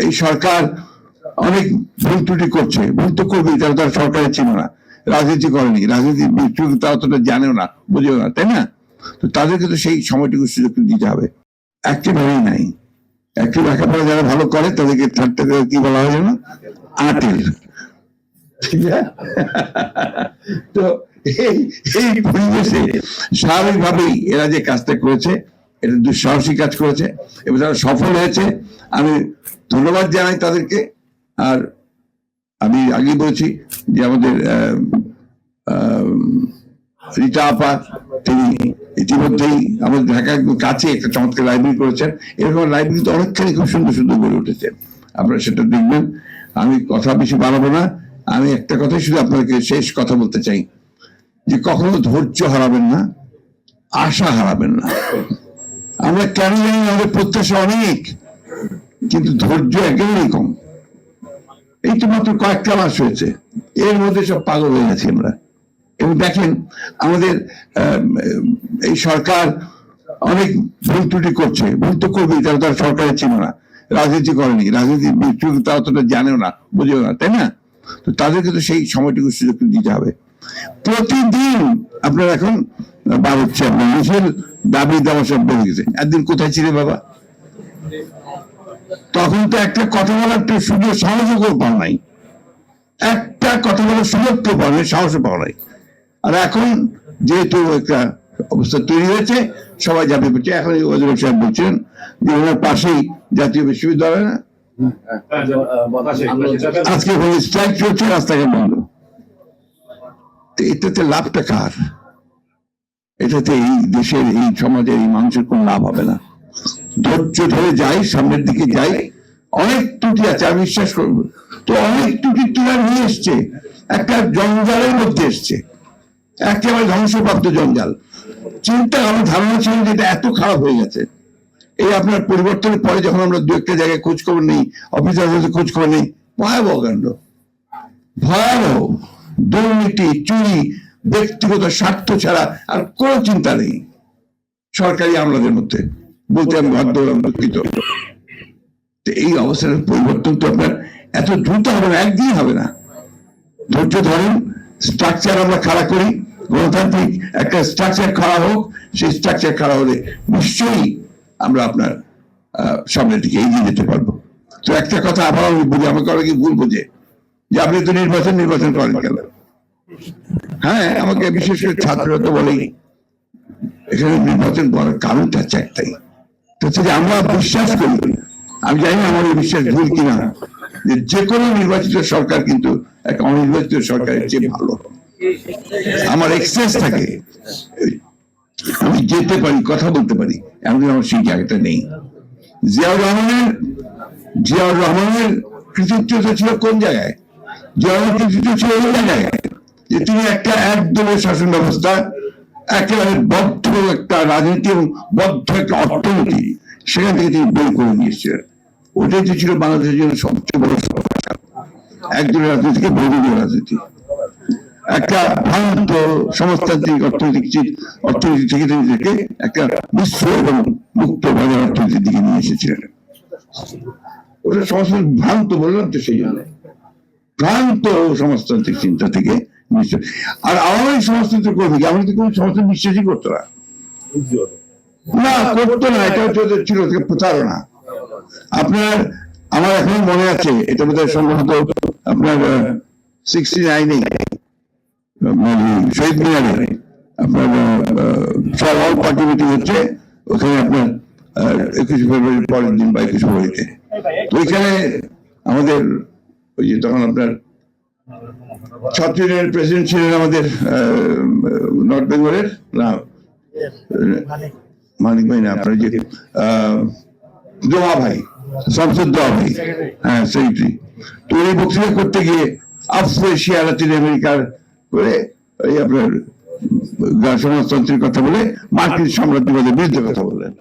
এই সরকার অনেক ভুল ত্রুটি করছে, ভুল তো করবেই, তারা তার সরকারের ছিল না, রাজনীতি করেনি, রাজনীতি তারা অতটা জানেও না, বুঝেও না, তাই না? তো তাদেরকে তো সেই সময়টুকু সুযোগ দিতে হবে। একেবারেই নাই। একটু লেখাপড়া যারা ভালো করে তাদেরকে কি বলা হয় যেন আটেল। তো এই পরিবেশে স্বাভাবিকভাবেই এরা যে কাজটা করেছে এটা দুঃসাহসী কাজ করেছে এবং তারা সফল হয়েছে। আমি ধন্যবাদ জানাই তাদেরকে। আর আমি আগে বলেছি যে আমাদের রীতা আপা, তিনি ইতিমধ্যেই আমাদের ঢাকা একদম কাছে একটা চমৎকার লাইব্রেরি করেছেন। এরকম লাইব্রেরি তো অনেকখানি খুব সুন্দর সুন্দর গড়ে উঠেছে, আপনারা সেটা দেখবেন। আমি কথা বেশি বাড়াবো না, আমি একটা কথাই শুধু আপনাদেরকে শেষ কথা বলতে চাই যে কখনো ধৈর্য হারাবেন না, আশা হারাবেন না। আমরা কেন জানি আমাদের প্রত্যাশা অনেক, কিন্তু ধৈর্য একেবারেই কম। এই তো মাত্র কয়েকটা মাস হয়েছে, এর মধ্যে সব পাগল হয়ে গেছি আমরা। এবং দেখেন আমাদের এই সরকার অনেক ভুল ত্রুটি করছে, ভুল তো করবেই, তারা তার সরকারের ছিল না, রাজনীতি করেনি, রাজনীতি তারা অতটা জানেও না, বুঝেও না, তাই না? তো তাদেরকে তো সেই সময়টুকু সুযোগ দিতে হবে। প্রতিদিন আপনার এখন বার হচ্ছে, আপনার মিছিল দাবি দেওয়া সব বেড়ে গেছে। একদিন কোথায় ছিলে বাবা? তখন তো একটা কথা বলার সুযোগ, সাহসও পাওয়া নাই, একটা কথা বলার সুযোগ তো পাওয়া নাই, সাহসও পাওয়া নাই। আর এখন যেহেতু একটা অবস্থা তৈরি হয়েছে, সবাই ঝাঁপিয়ে পড়ছে। এখন ওয়াজুল সাহেব বলছেন যে ওনার পাশেই জাতীয় বিশ্ববিদ্যালয়, না আজকে স্ট্রাইক চলছে, রাস্তাঘাট বন্ধ। এটাতে লাভটা কার? এটাতে এই দেশের, এই সমাজের, এই মানুষের কোন লাভ হবে না। ধৈর্য ধরে যাই, সামনের দিকে যাই। অনেক ত্রুটি আছে, আমি বিশ্বাস করবো। তো অনেক ত্রুটি তুলে নিয়ে এসছে, একটা জঞ্জালের মধ্যে এসছে, একেবারে ধ্বংসপ্রাপ্ত জঞ্জাল। চিন্তা, আমার ধারণা ছিল যে এটা এত খারাপ হয়ে গেছে। এই আপনার পরিবর্তনের পরে যখন আমরা দু একটা জায়গায় খোঁজ খবর নেই, অফিসার খোঁজ খবর নেই, ভয়াবহ কাণ্ড, ভয়াবহ দুর্নীতি, চুরি, ব্যক্তিগত স্বার্থ ছাড়া আর কোন চিন্তা নেই সরকারি আমলাদের মধ্যে। বলতে আমি বাধ্য হলাম, দুঃখিত। এই অবস্থার পরিবর্তন তো আপনার এত দ্রুত হবে না, একদিন হবে না। ধৈর্য ধরেন, স্ট্রাকচার আমরা খাড়া করি, গণতান্ত্রিক একটা স্ট্রাকচার খাড়া হোক। সেই স্ট্রাকচার খাড়া হলে নিশ্চয়ই আমরা আপনার সামনের দিকে এগিয়ে যেতে পারবো। তো একটা কথা আবার আমি বলি, আমাকে অনেকে ভুল বোঝে যে আপনি তো নির্বাচন করেন কেন? হ্যাঁ, আমাকে বিশেষ করে ছাত্ররা তো বলেই এখানে নির্বাচন করার কারণটা হচ্ছে একটাই, যে আমরা বিশ্বাস করি, আমি জানি না আমার এই বিশ্বাস ভুল কিনা, যে কোনো নির্বাচিত সরকার কিন্তু একটা অনির্বাচিত সরকারের চেয়ে ভালো। আমার এক্সেস থাকে, আমি যেতে পারি, কথা বলতে পারি, এমন আমার সেই জায়গাটা নেই। জিয়াউর রহমানের কৃতিত্বটা ছিল কোন জায়গায়? জিয়াউর রহমানের কৃতিত্ব ছিল ওই জায়গায় যে তিনি একটা একদলের শাসন ব্যবস্থা, একেবারে বদ্ধ একটা রাজনীতি এবং বদ্ধ একটা অর্থনীতি, সেখান থেকে তিনি বের করে নিয়েছিলেন। ওটাই তো ছিল বাংলাদেশের জন্য সবচেয়ে বড় সমস্যা, একদলের রাজনীতি থেকে বহুদলীয় রাজনীতি। একটা ভ্রান্ত সমাজতান্ত্রিক অর্থনৈতিক থেকে একটা বিশ্ব এবং মুক্ত বাজার অর্থনীতির দিকে নিয়ে এসেছিলেন। ওটা সমাজতান্ত্রিক ভ্রান্ত বললাম তো, সেই জন্য ভ্রান্ত সমাজতান্ত্রিক চিন্তা থেকে। আর আওয়ামী সমাজতন্ত্র করবে কি? আমাদের কোন সমাজতন্ত্র বিশ্বাসই করতো না, করতো না। এটা ছিল প্রতারণা। আপনার, আমার এখন মনে আছে, এটা বোধহয় সম্ভবত আপনার 69-এ শহীদ মিনারে আপনার অল পার্টি মিটিং হচ্ছে, ওখানে আপনার 21 ফেব্রুয়ারির পরের দিন বা 21 ফেব্রুয়ারিতে। তো ওইখানে আমাদের ওই যে তখন আপনার ছাত্র ইউনিয়নের প্রেসিডেন্ট ছিলেন আমাদের নর্থ বেঙ্গলের, না মানিক ভাই না, আপনার যে দোয়া ভাই, সংসদ দোয়া ভাই, হ্যাঁ সেক্রেটারি। তো এই বক্তৃতা করতে গিয়ে আফ্রিকা, লাতিন আমেরিকার করে এই আপনার সমাজতন্ত্রের কথা বলে মার্কিন সাম্রাজ্যবাদের বিরুদ্ধে কথা বললেন।